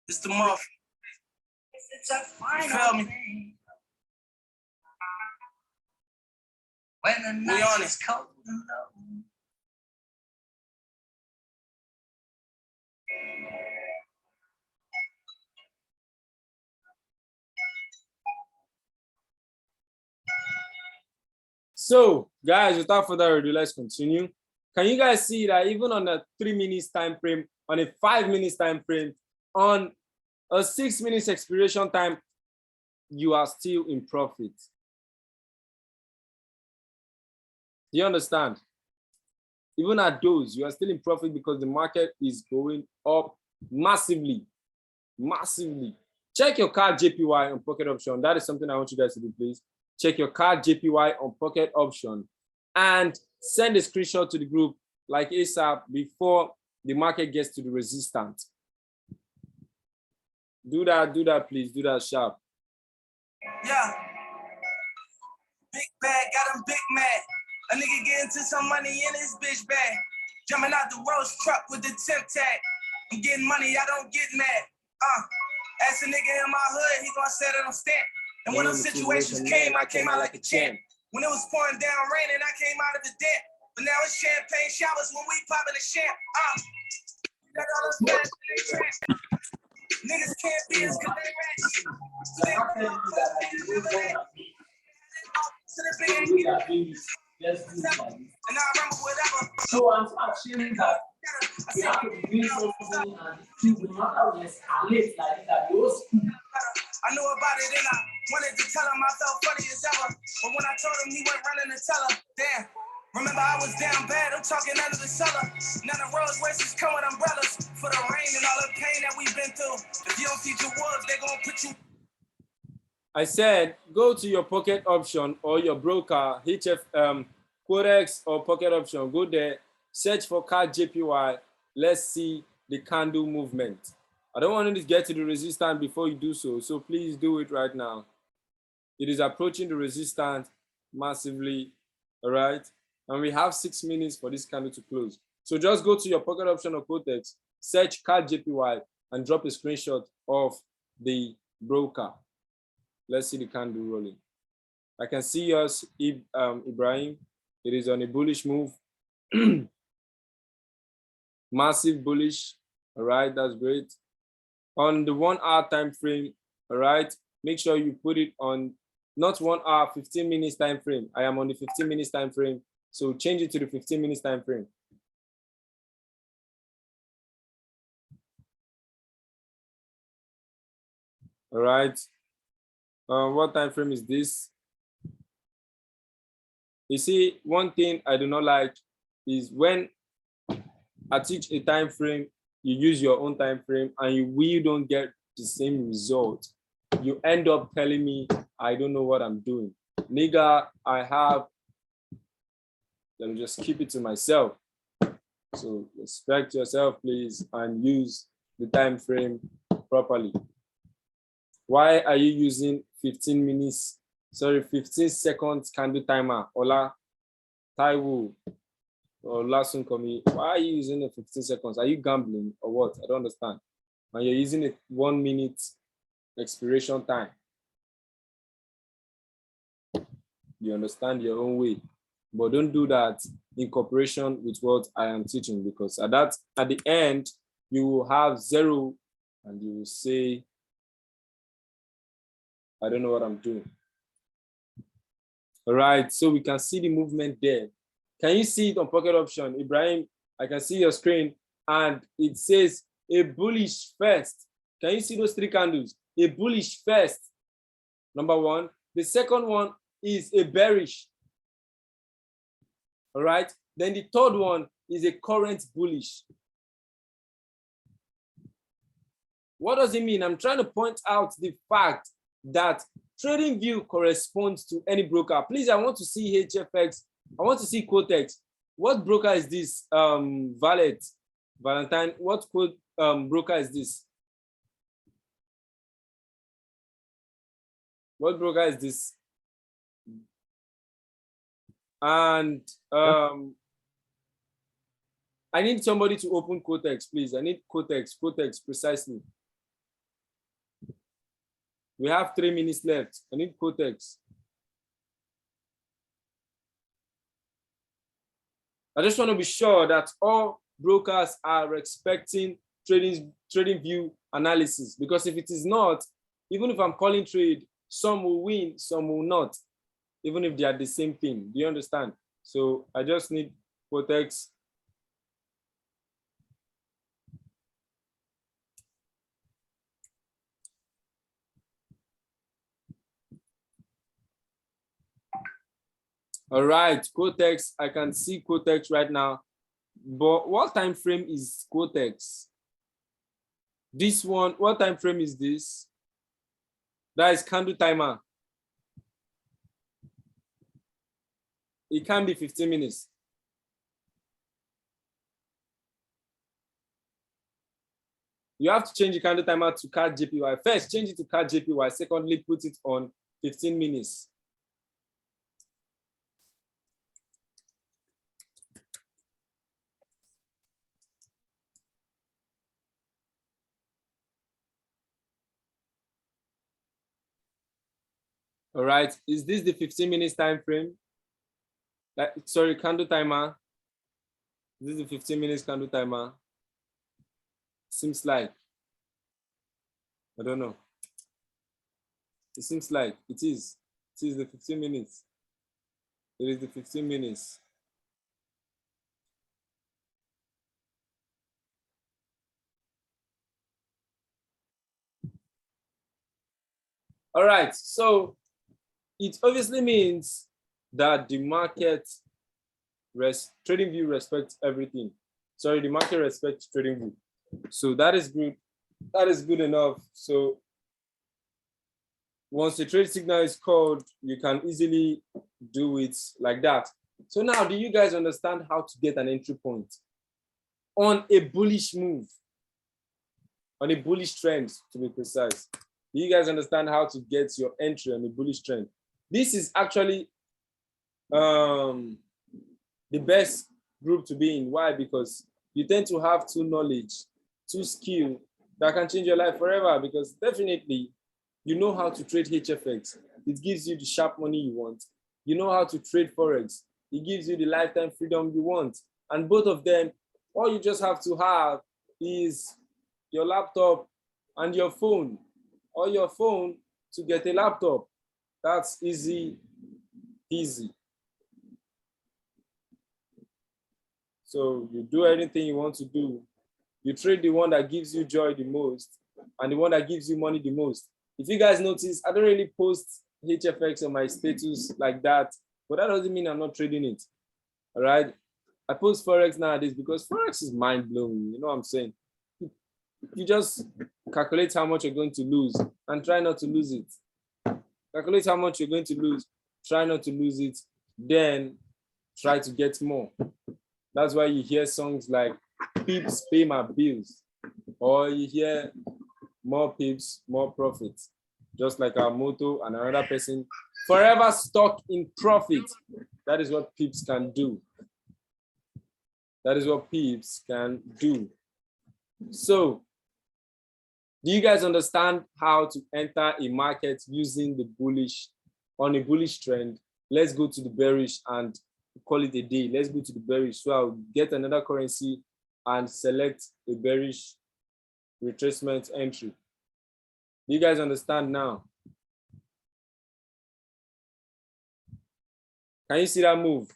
It's the month. It's a final feel me? Thing. When the night is cold and low. So, guys, without further ado, let's continue. Can you guys see that even on a 3 minutes time frame, on a 5 minutes time frame, on a 6 minutes expiration time, you are still in profit? Do you understand? Even at those, you are still in profit because the market is going up massively. Massively. Check your card JPY on pocket option. That is something I want you guys to do, please. Check your card JPY on pocket option and send a screenshot to the group like ASAP before the market gets to the resistance. Do that, please. Do that sharp. Yeah. Big bag, got him big mad. A nigga get into some money in his bitch bag. Jumping out the roast truck with the temp tag. I'm getting money, I don't get mad. Ask a nigga in my hood, he gonna set it on stamp. And when those situations came, I came out like a champ. When it was pouring down raining, I came out of the dent. But now it's champagne showers when we popping the champ. Got all those fast niggas can't be as good as and I remember whatever. So I'm assuming that we have to do something and the matter will escalate like that. I knew about it and I wanted to tell him I felt funny as ever. But when I told him, he went running to tell her. Damn, remember I was down bad, I'm talking under the cellar. Now the Rolls Royces come with umbrellas for the rain and all the pain that we've been through. If you don't teach your wolves, they're gonna put you. I said, go to your pocket option or your broker, HF, Codex or pocket option. Go there, search for card JPY. Let's see the candle movement. I don't want you to get to the resistance before you do so. So please do it right now. It is approaching the resistance massively, all right? And we have 6 minutes for this candle to close. So just go to your pocket option or Codex, search card JPY and drop a screenshot of the broker. Let's see the candle rolling. I can see yours, Ibrahim. It is on a bullish move. Massive bullish. All right, that's great. On the 1 hour time frame, all right, make sure you put it on not 1 hour, 15 minutes time frame. I am on the 15 minutes time frame. So change it to the 15 minutes time frame. All right. What time frame is this? You see, one thing I do not like is when I teach a time frame, you use your own time frame and we don't get the same result. You end up telling me, I don't know what I'm doing. Nigga, let me just keep it to myself. So respect yourself, please, and use the time frame properly. Why are you using 15 seconds candle timer? Ola, Taiwo, or Lasun Komi, why are you using the 15 seconds? Are you gambling or what? I don't understand. And you're using a 1 minute expiration time. You understand your own way, but don't do that in cooperation with what I am teaching, because at the end, you will have 0 and you will say, I don't know what I'm doing. All right, so we can see the movement there. Can you see it on pocket option? Ibrahim, I can see your screen and it says a bullish first. Can you see those 3 candles? A bullish first, number 1. The second one is a bearish. All right, then the third one is a current bullish. What does it mean? I'm trying to point out the fact that TradingView corresponds to any broker. Please, I want to see HFX. I want to see Quotex. What broker is this? Valentine. What broker is this? What broker is this? And I need somebody to open Quotex, please. I need Quotex precisely. We have 3 minutes left. I need Quotex. I just want to be sure that all brokers are respecting trading view analysis, because if it is not, even if I'm calling trade, some will win, some will not, even if they are the same thing. Do you understand? So I just need Quotex. All right, Quotex, I can see Quotex right now. But what time frame is Quotex? This one, what time frame is this? That is candle timer. It can be 15 minutes. You have to change the candle timer to CAD JPY. First, change it to CAD JPY. Secondly, put it on 15 minutes. All right, is this the 15 minutes time frame? Sorry, candle timer. This is the 15 minutes candle timer. Seems like, I don't know. It seems like it is. It is the 15 minutes. It is the 15 minutes. All right, so it obviously means that the market trading view respects everything. Sorry, the market respects trading view. So that is good. That is good enough. So once the trade signal is called, you can easily do it like that. So now, do you guys understand how to get an entry point on a bullish move, on a bullish trend, to be precise? Do you guys understand how to get your entry on a bullish trend? This is actually the best group to be in. Why? Because you tend to have two knowledge, two skill that can change your life forever, because definitely you know how to trade HFX. It gives you the sharp money you want. You know how to trade Forex. It gives you the lifetime freedom you want. And both of them, all you just have to have is your laptop and your phone, or your phone to get a laptop. That's easy, easy. So you do anything you want to do. You trade the one that gives you joy the most and the one that gives you money the most. If you guys notice, I don't really post HFX on my status like that, but that doesn't mean I'm not trading it. All right. I post Forex nowadays because Forex is mind-blowing. You know what I'm saying? You just calculate how much you're going to lose and try not to lose it. Calculate how much you're going to lose, try not to lose it, then try to get more. That's why you hear songs like "Pips Pay My Bills," or you hear "More pips, more profits." Just like our motto and another person, forever stuck in profit. That is what pips can do. That is what pips can do. So, do you guys understand how to enter a market using the bullish, on a bullish trend? Let's go to the bearish and call it a day. Let's go to the bearish. So I'll get another currency and select a bearish retracement entry. Do you guys understand now? Can you see that move?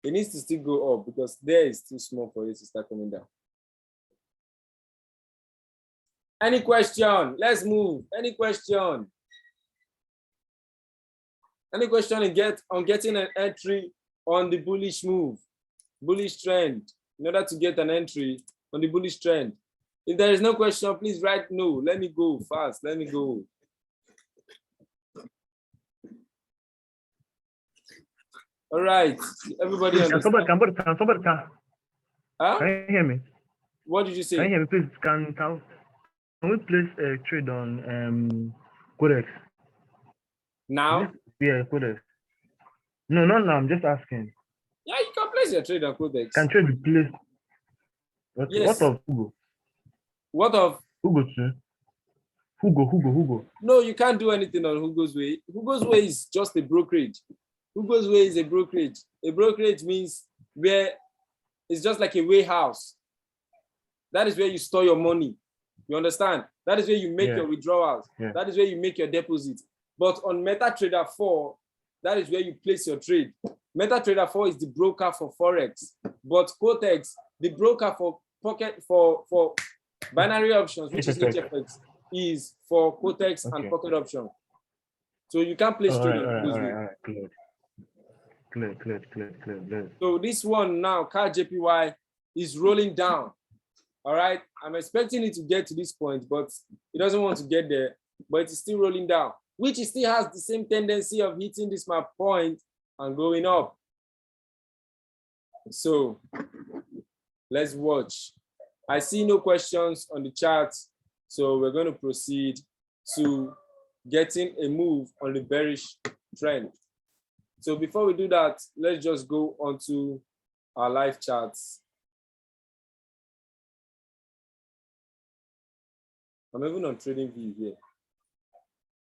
It needs to still go up because there is too small for it to start coming down. Any question? Let's move. Any question? Any question on getting an entry on the bullish move, bullish trend, in order to get an entry on the bullish trend? If there is no question, please write no. Let me go fast. Let me go. All right. Everybody understand? Huh? Can you hear me? What did you say? Can you hear me, please? Can we place a trade on Codex? Now? Yeah, Codex. No, not now. I'm just asking. Yeah, you can place your trade on Codex. Can trade be placed? Yes. What of Hugo? What of? Hugo too. Hugo. No, you can't do anything on Hugo's Way. Hugo's Way is just a brokerage. Hugo's Way is a brokerage. A brokerage means where it's just like a warehouse. That is where you store your money. You understand? That is where you make your withdrawals. That is where you make your deposits. But on MetaTrader 4, that is where you place your trade. MetaTrader 4 is the broker for Forex. But Quotex, the broker for binary options, which is HFX, is for Quotex and pocket option. So you can't place trade on Hugo's Way. All right. Clear. So this one now, CAD-JPY, is rolling down. All right, I'm expecting it to get to this point, but it doesn't want to get there, but it's still rolling down, which it still has the same tendency of hitting this map point and going up. So let's watch. I see no questions on the chart, so we're going to proceed to getting a move on the bearish trend. So before we do that, let's just go onto our live charts. I'm even on trading view here.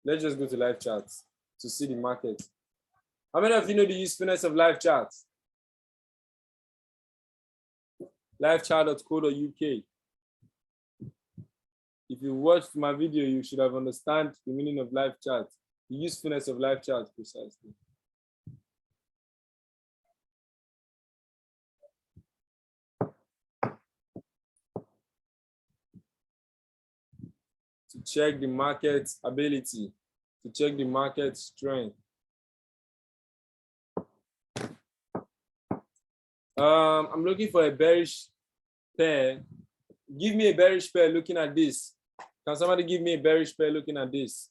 Let's just go to live charts to see the market. How many of you know the usefulness of live charts? Livechart.co.uk. If you watched my video, you should have understood the meaning of live charts, the usefulness of live charts precisely. To check the market ability, to check the market strength. I'm looking for a bearish pair. Give me a bearish pair looking at this. Can somebody give me a bearish pair looking at this?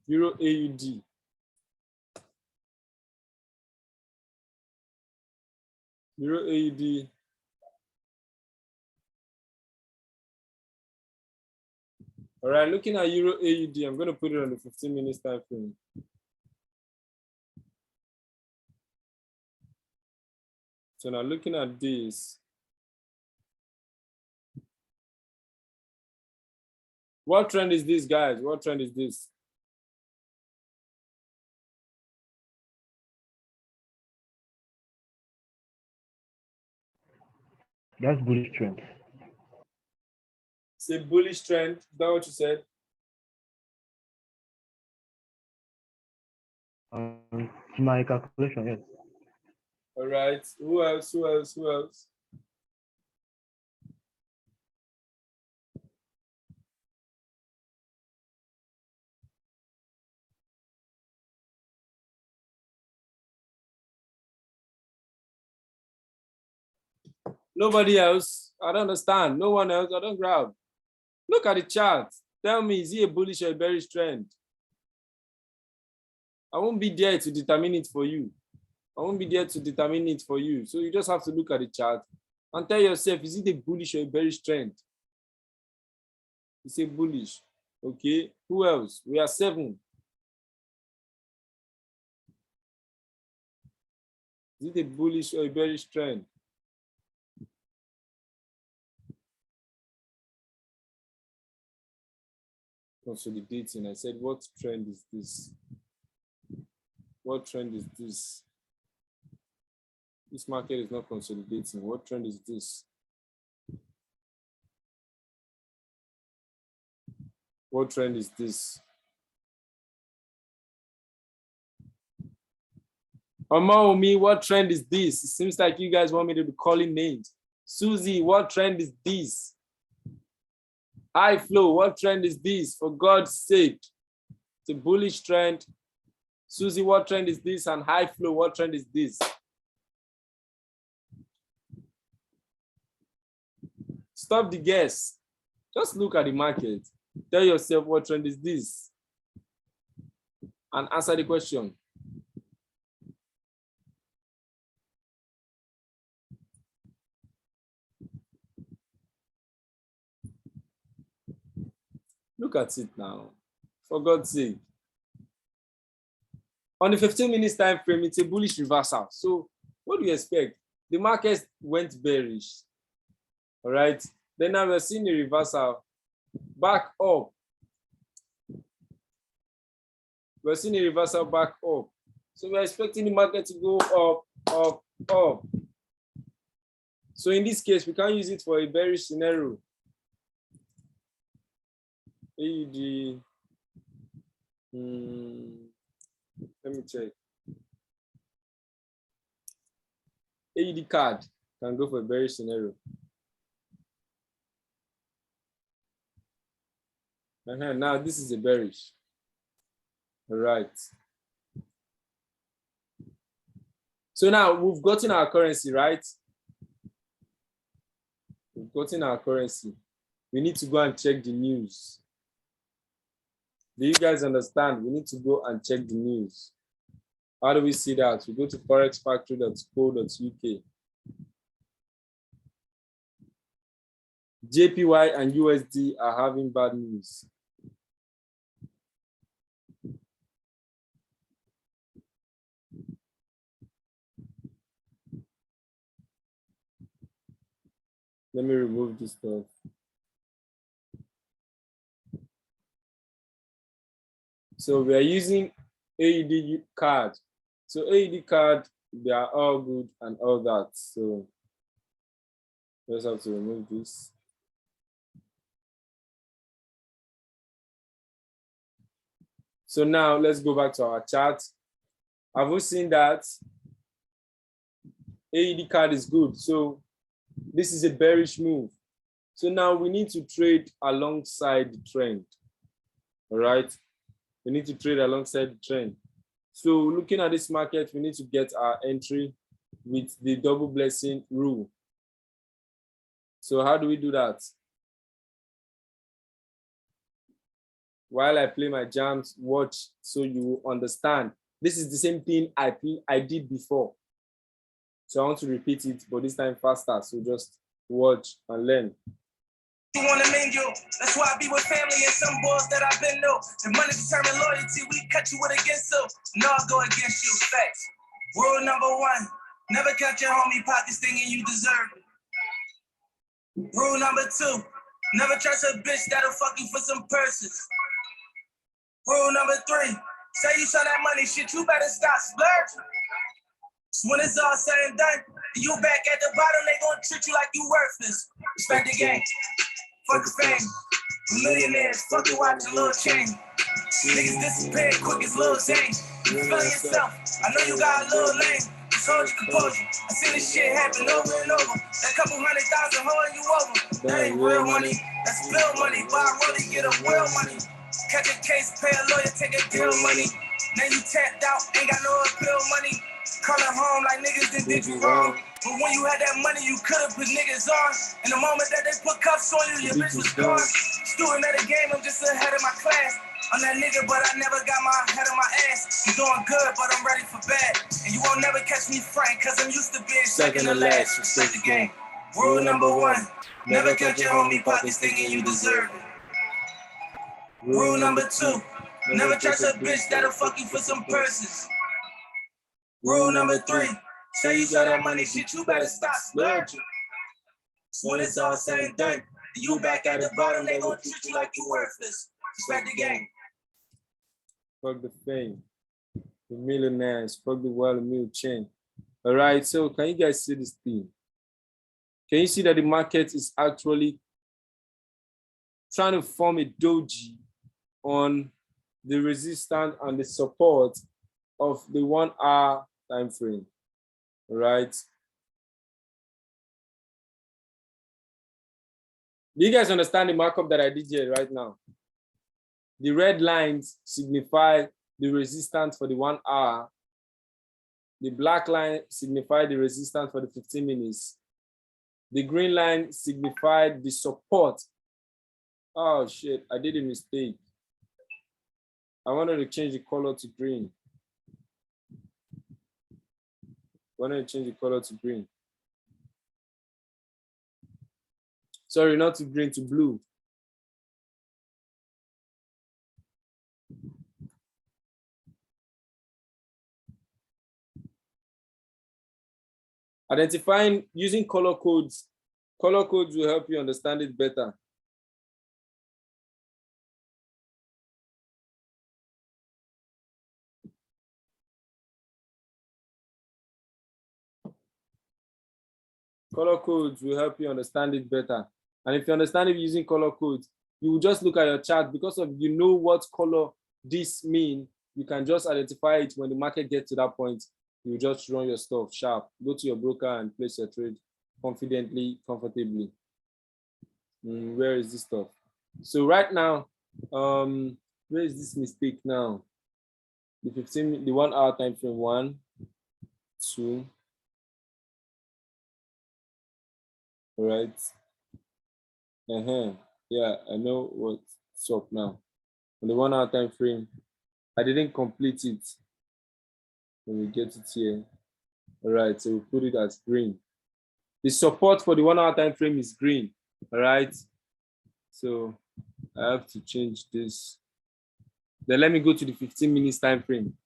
Euro AUD. Euro AUD. All right, looking at Euro AUD, I'm going to put it on the 15 minutes time frame. So now looking at this. What trend is this, guys? What trend is this? That's bullish trend. It's a bullish trend. Is that what you said? To my calculation, yes. All right. Who else? Nobody else. I don't understand. No one else. I don't grab. Look at the chart. Tell me, is he a bullish or a bearish trend? I won't be there to determine it for you. So you just have to look at the chart and tell yourself, is it a bullish or a bearish trend? It's a bullish. Okay. Who else? We are 7. Is it a bullish or a bearish trend? Consolidating. I said, what trend is this? What trend is this? This market is not consolidating. What trend is this? What trend is this? Omo, what trend is this? It seems like you guys want me to be calling names. Susie, what trend is this? High flow, what trend is this? For God's sake, it's a bullish trend. Susie, what trend is this? And high flow, what trend is this? Stop the guess. Just look at the market. Tell yourself what trend is this? And answer the question. Look at it now. For God's sake. On the 15 minutes time frame, it's a bullish reversal. So what do you expect? The market went bearish. All right. Then now we're seeing a reversal back up. We're seeing a reversal back up. So we're expecting the market to go up, up, up. So in this case, we can't use it for a bearish scenario. AUD. Let me check. AUD card can go for a bearish scenario. Now this is a bearish. All right. So now we've gotten our currency, right? We've gotten our currency. We need to go and check the news. Do you guys understand? We need to go and check the news. How do we see that? We go to forexfactory.co.uk. JPY and USD are having bad news. Let me remove this stuff. So we are using AUD card. So AUD card, they are all good and all that. So let's have to remove this. So now let's go back to our chart. Have we seen that AUD card is good? So this is a bearish move. So now we need to trade alongside the trend. All right. We need to trade alongside the trend. So looking at this market, we need to get our entry with the double blessing rule. So how do we do that? While I play my jams, watch so you understand. This is the same thing I did before. So I want to repeat it, but this time faster. So just watch and learn. You wanna mingle, that's why I be with family and some boys that I've been know. If money determine loyalty, we cut you with against so no, I'll go against you. Facts. Rule number 1, never cut your homie pockets thinking you deserve it. Rule number 2, never trust a bitch that'll fuck you for some purses. Rule number 3, say you saw that money shit, you better stop splurging. When it's all said and done, you back at the bottom, they gonna treat you like you worthless. Respect the game. Fuck the fame. Millionaires, fuck the watch and little chain. Niggas disappear quick as Lil Zane. You feeling yourself, I know you got a little lame. Just hold your composure. I seen this shit happen over and over. That couple $100,000 holding you over. That ain't real money, that's bill money. Buy a rollie, get a real money. Catch a case, pay a lawyer, take a deal money. Now you tapped out, ain't got no appeal money. Calling home like niggas did you wrong. But when you had that money, you could've put niggas on. In the moment that they put cuffs on you, your bitch was gone. Student of the game, I'm just ahead of my class. I'm that nigga, but I never got my head on my ass. I'm doing good, but I'm ready for bad. And you won't never catch me frank, cause I'm used to being second to last. Respect the game. Rule number 1, never cut your homie pockets thinking you deserve it. Rule number 2, never trust a bitch that'll fuck you for some purses. Rule number 3, say you saw that money shit, you better stop splurging. When it's all said and done, you back at the bottom, they gonna treat you like you worthless. Respect the game. Fuck the fame. The millionaires, fuck the world meal chain. All right, so can you guys see this thing? Can you see that the market is actually trying to form a doji on the resistance and the support of the 1 hour time frame, right? Do you guys understand the markup that I did here right now? The red lines signify the resistance for the 1 hour. The black line signified the resistance for the 15 minutes. The green line signified the support. Oh shit, I did a mistake. I wanted to change the color to green. Sorry, not to green, to blue. Identifying, using color codes. Color codes will help you understand it better. Color codes will help you understand it better. And if you understand it using color codes, you will just look at your chart. Because of you know what color this mean, you can just identify it when the market gets to that point. You just run your stuff sharp. Go to your broker and place your trade confidently, comfortably. Where is this stuff? So right now, where is this mistake now? The 1 hour time frame, 1, 2. All right. Yeah, I know what's up now. On the 1 hour time frame, I didn't complete it. When we get it here. All right, so we put it as green. The support for the 1 hour time frame is green. All right. So I have to change this. Then let me go to the 15 minutes time frame.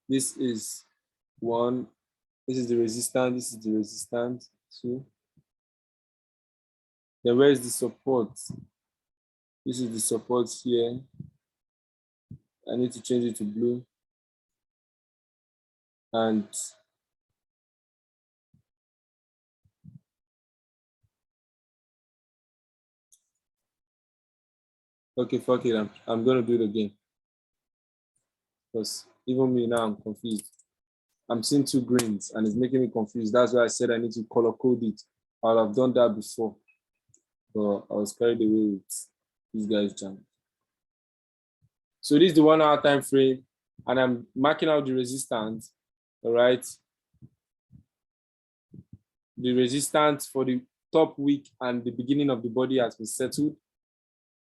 This is 1. This is the resistance. This is the resistance. 2. Then where is the support? This is the support here. I need to change it to blue. And okay, fuck it. I'm gonna do it again. Because even me now, I'm confused. I'm seeing 2 greens and it's making me confused. That's why I said I need to color code it. I'll have done that before, but I was carried away with this guy's jam. So this is the 1 hour time frame, and I'm marking out the resistance. All right. The resistance for the top wick and the beginning of the body has been settled.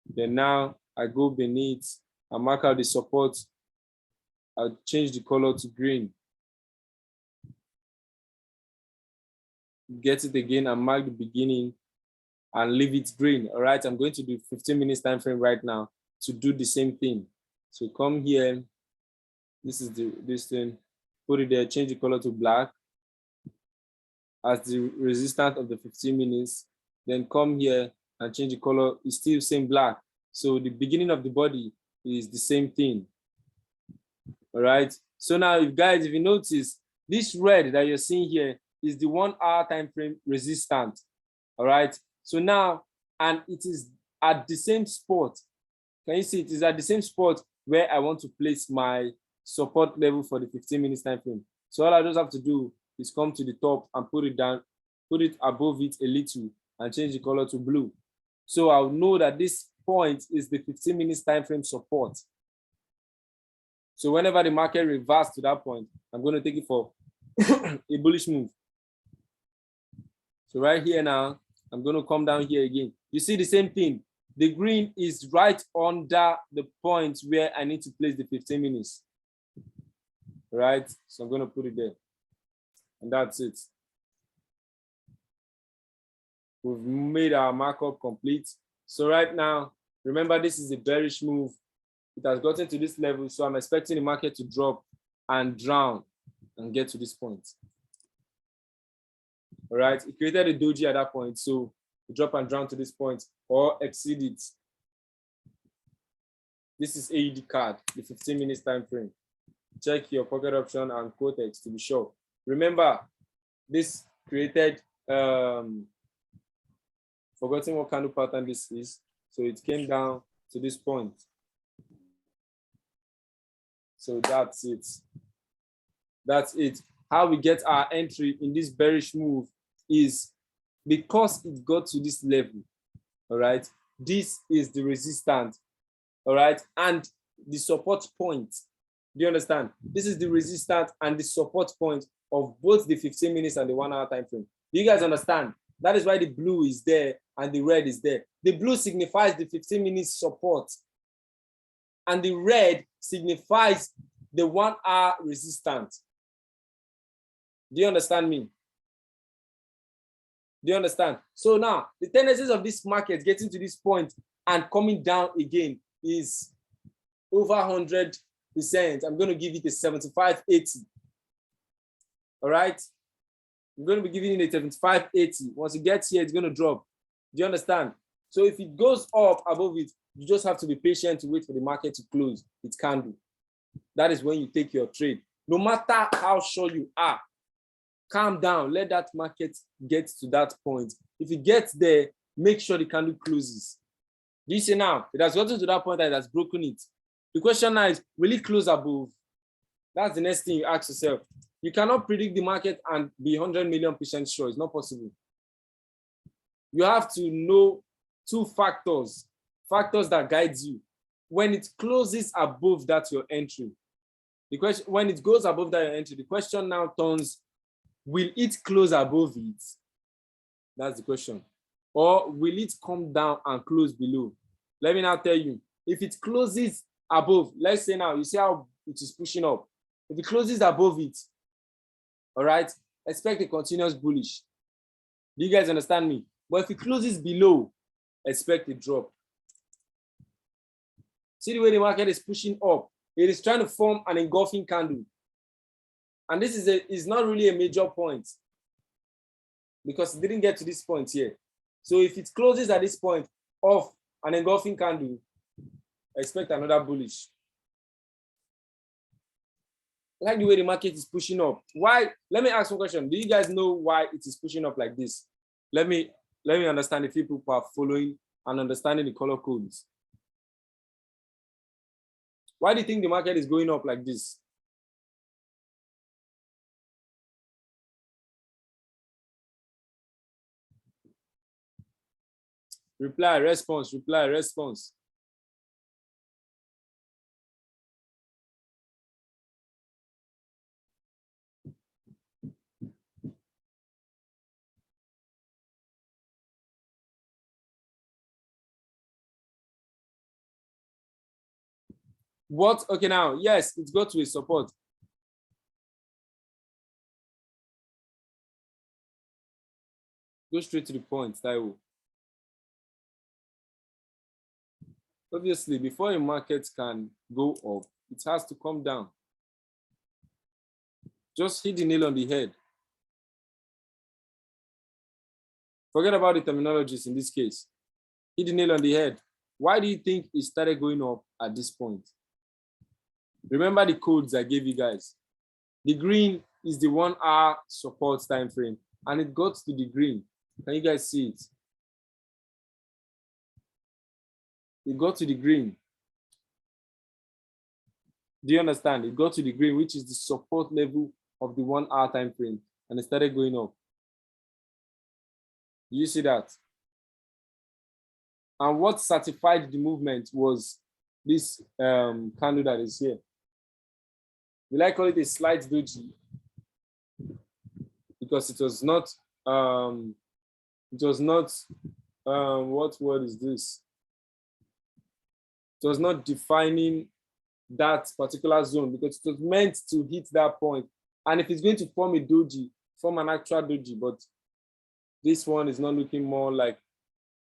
Then now I go beneath, I mark out the support. I'll change the color to green. Get it again and mark the beginning and leave it green. All right, I'm going to do 15 minutes time frame right now to do the same thing. So come here, this is this thing, put it there, change the color to black as the resistance of the 15 minutes. Then come here and change the color, it's still same black. So the beginning of the body is the same thing. All right, so now if you notice, this red that you're seeing here is the 1 hour time frame resistance. All right, so now, and it is at the same spot. Can you see it is at the same spot where I want to place my support level for the 15 minutes time frame. So all I just have to do is come to the top and put it down, put it above it a little and change the color to blue. So I'll know that this point is the 15 minutes time frame support. So whenever the market reverses to that point, I'm going to take it for a bullish move. So right here now, I'm going to come down here again. You see the same thing. The green is right under the point where I need to place the 15 minutes. Right? So I'm going to put it there. And that's it. We've made our markup complete. So right now, remember this is a bearish move. It has gotten to this level, so I'm expecting the market to drop and drown and get to this point. All right, it created a doji at that point, so drop and drown to this point or exceed it. This is AED card, the 15 minutes time frame. Check your pocket option and quotex to be sure. Remember, this created, forgotten what candle pattern this is, so it came down to this point. So that's it. That's it. How we get our entry in this bearish move is because it got to this level. All right. This is the resistance. all right, and the support point. Do you understand? This is the resistance and the support point of both the 15 minutes and the 1 hour time frame. Do you guys understand? That is why the blue is there and the red is there. The blue signifies the 15 minutes support, and the red signifies the 1 hour resistance. Do you understand me? Do you understand? So now the tendencies of this market getting to this point and coming down again is over 100%. I'm going to give it a 75-80. All right. I'm going to be giving it a 75-80. Once it gets here, it's going to drop. Do you understand? So if it goes up above it, you just have to be patient to wait for the market to close its candle. That is when you take your trade. No matter how sure you are, calm down. Let that market get to that point. If it gets there, make sure the candle closes. Do you see now? It has gotten to that point that it has broken it. The question now is, will it close above? That's the next thing you ask yourself. You cannot predict the market and be 100 million% sure. It's not possible. You have to know two factors that guides you. When it closes above that your entry, the question, when it goes above that your entry, the question now turns, will it close above it? That's the question. Or will it come down and close below? Let me now tell you, if it closes above, let's say now, you see how it is pushing up. If it closes above it, all right, expect a continuous bullish. Do you guys understand me? But if it closes below, expect a drop. See the way the market is pushing up. It is trying to form an engulfing candle. And this is not really a major point because it didn't get to this point here. So if it closes at this point of an engulfing candle, expect another bullish. I like the way the market is pushing up. Why? Let me ask one question. Do you guys know why it is pushing up like this? Let me understand if people are following and understanding the color codes. Why do you think the market is going up like this? Reply, response, reply, response. What? Okay, now, yes, it's got to a support. Go straight to the point, Taiwo. Obviously, before a market can go up, it has to come down. Just hit the nail on the head. Forget about the terminologies in this case. Hit the nail on the head. Why do you think it started going up at this point? Remember the codes I gave you guys. The green is the 1 hour support time frame, and it got to the green. Can you guys see it? It got to the green. Do you understand? It got to the green, which is the support level of the 1 hour time frame, and it started going up. Do you see that? And what certified the movement was this candle that is here. Will I call it a slight doji? Because it was not, what word is this? It was not defining that particular zone because it was meant to hit that point. And if it's going to form a doji, form an actual doji, but this one is not looking more like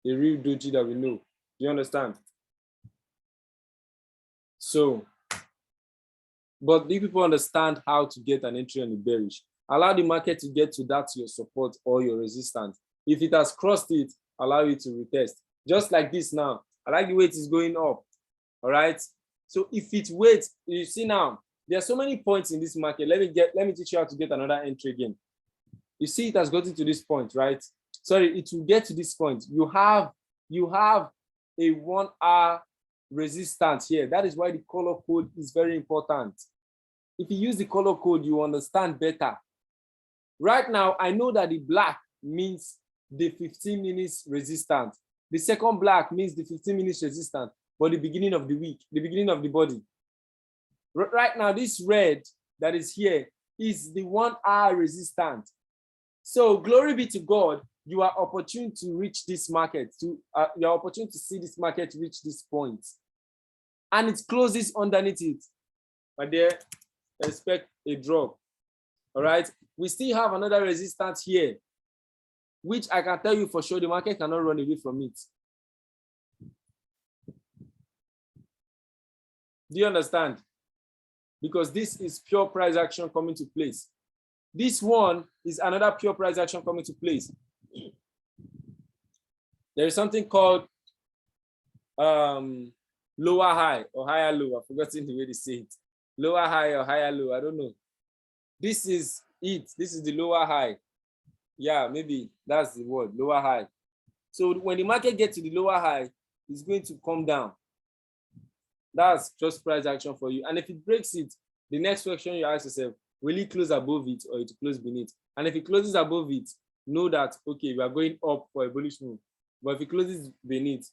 a real doji that we know. Do you understand? So, but do people understand how to get an entry on the bearish? Allow the market to get to that your support or your resistance. If it has crossed it, allow it to retest. Just like this now. I like the way it is going up. All right. So if it waits, you see now, there are so many points in this market. Let me teach you how to get another entry again. You see, it has gotten to this point, right? Sorry, it will get to this point. You have a 1 hour resistance here. That is why the color code is very important. If you use the color code, you understand better. Right now, I know that the black means the 15 minutes resistance. The second black means the 15 minutes resistance. but the beginning of the week, the beginning of the body. Right now, this red that is here is the 1 hour resistance. So glory be to God, you are opportune to reach this market, you are opportune to see this market reach this point. And it closes underneath it. My dear, expect a drop. All right. We still have another resistance here, which I can tell you for sure the market cannot run away from it. Do you understand? Because this is pure price action coming to place. This one is another pure price action coming to place. There is something called lower high or higher low. I've forgotten the way they say it. Lower high or higher low. I don't know. This is it. This is the lower high. Yeah, maybe that's the word, lower high. So when the market gets to the lower high, it's going to come down. That's just price action for you. And if it breaks it, the next question you ask yourself, will it close above it or it close beneath? And if it closes above it, know that, okay, we are going up for a bullish move. But if it closes beneath,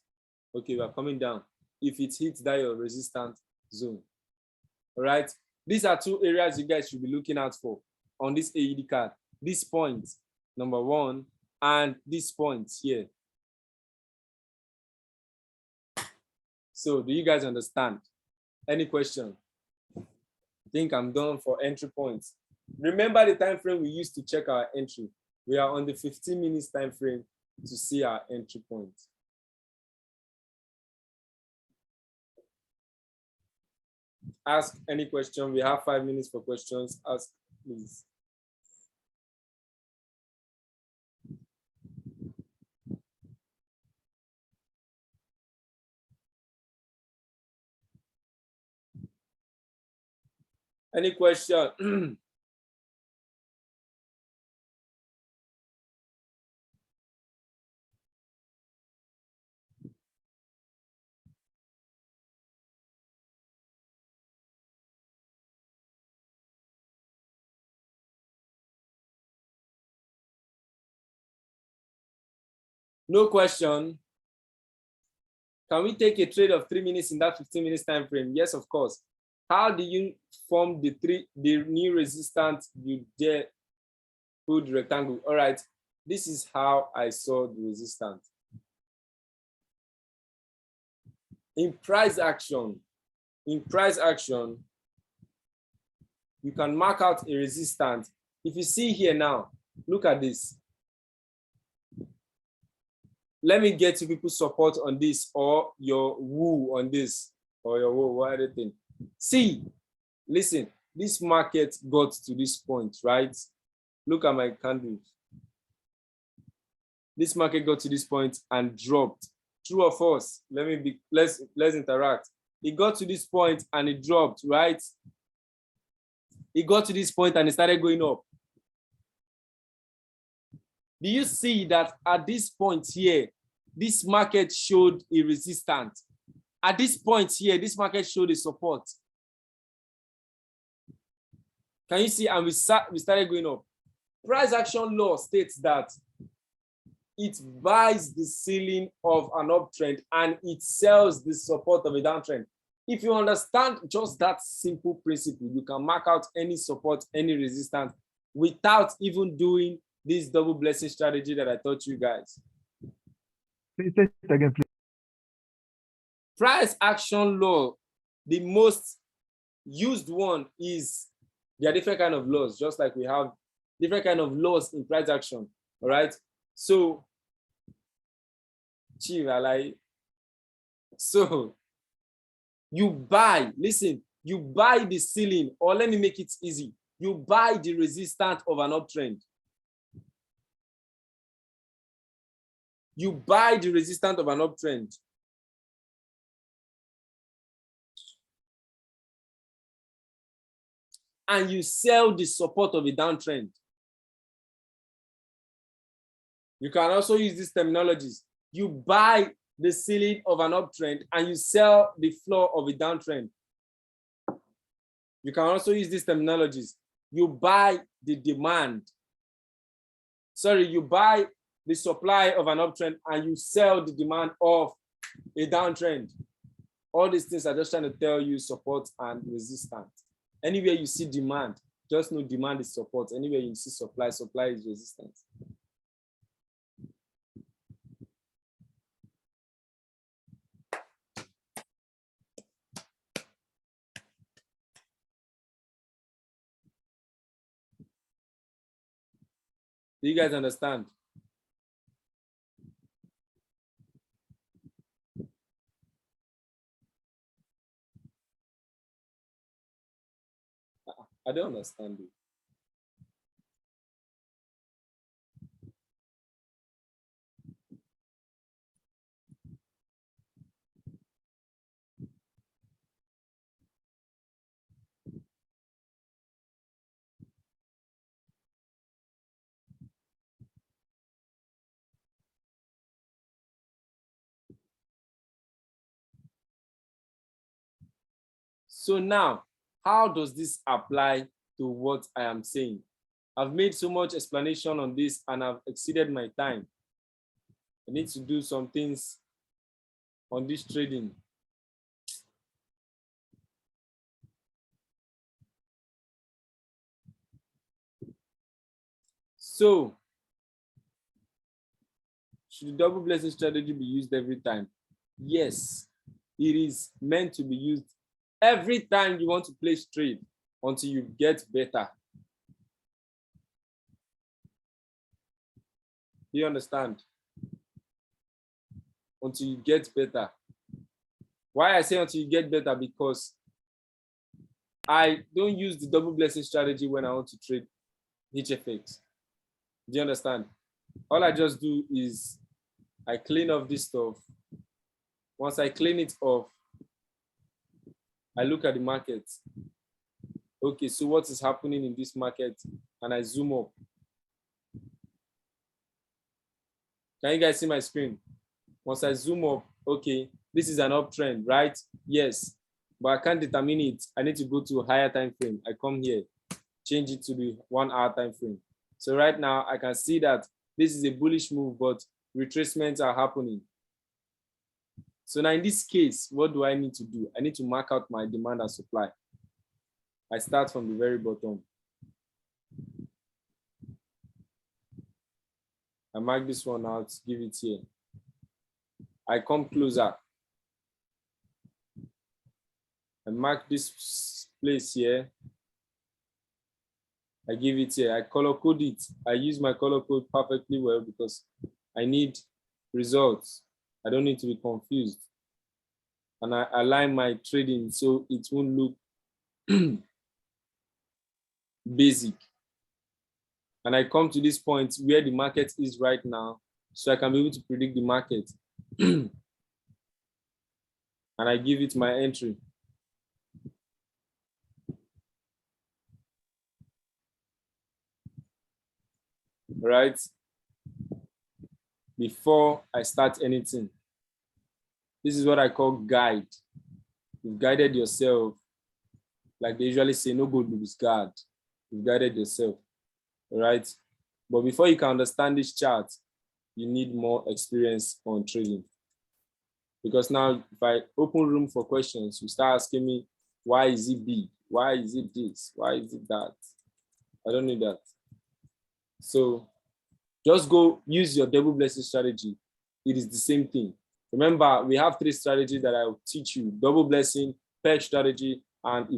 okay, we are coming down. If it hits that your resistance zone. All right. These are 2 areas you guys should be looking out for on this AED card. This point, number 1, and this point here. So do you guys understand? Any question? I think I'm done for entry points. Remember the time frame we used to check our entry. We are on the 15 minutes time frame to see our entry point. Ask any question. We have 5 minutes for questions. Ask, please. Any question? No question. Can we take a trade of 3 minutes in that 15 minutes time frame? Yes, of course. How do you form the new resistance you dare put rectangle? All right, this is how I saw the resistance. In price action, you can mark out a resistance. If you see here now, look at this. Let me get you people support on this or your woo on this or your woo, what other thing. See, listen, this market got to this point, right? Look at my candles. This market got to this point and dropped. True or false? Let's interact. It got to this point and it dropped, right? It got to this point and it started going up. Do you see that at this point here, this market showed a resistance? At this point here, this market showed a support. Can you see? And we started going up. Price action law states that it buys the ceiling of an uptrend and it sells the support of a downtrend. If you understand just that simple principle, you can mark out any support, any resistance without even doing this double blessing strategy that I taught you guys. Please say it again, please. Price action law, the most used one is, there are different kind of laws, just like we have different kind of laws in price action, all right? So, you buy, listen, you buy the ceiling, or let me make it easy, you buy the resistance of an uptrend. You buy the resistance of an uptrend. And you sell the support of a downtrend. You can also use these terminologies. You buy the ceiling of an uptrend and you sell the floor of a downtrend. You can also use these terminologies. You buy the demand. Sorry, you buy the supply of an uptrend and you sell the demand of a downtrend. All these things are just trying to tell you support and resistance. Anywhere you see demand, just know demand is support. Anywhere you see supply, supply is resistance. Do you guys understand? I don't understand it. So now, how does this apply to what I am saying? I've made so much explanation on this and I've exceeded my time. I need to do some things on this trading. So, should the double blessing strategy be used every time? Yes, it is meant to be used every time you want to place trade until you get better. Do you understand? Until you get better. Why I say until you get better? Because I don't use the double blessing strategy when I want to trade HFX. Do you understand? All I just do is I clean off this stuff. Once I clean it off, I look at the market. Okay, so what is happening in this market? And I zoom up. Can you guys see my screen? Once I zoom up, okay, this is an uptrend, right? Yes, but I can't determine it. I need to go to a higher time frame. I come here, change it to the 1 hour time frame. So right now I can see that this is a bullish move, but retracements are happening. So now in this case, what do I need to do? I need to mark out my demand and supply. I start from the very bottom. I mark this one out, give it here. I come closer. I mark this place here. I give it here. I color code it. I use my color code perfectly well because I need results. I don't need to be confused. And I align my trading so it won't look basic. And I come to this point where the market is right now, so I can be able to predict the market. And I give it my entry. Right? Before I start anything. This is what I call guide. You've guided yourself. Like they usually say, no good lose guard. You've guided yourself. Right? But before you can understand this chart, you need more experience on trading. Because now, if I open room for questions, you start asking me, why is it big? Why is it this? Why is it that? I don't need that. So just go use your double blessing strategy. It is the same thing. Remember, we have 3 strategies that I will teach you: double blessing, peg strategy, and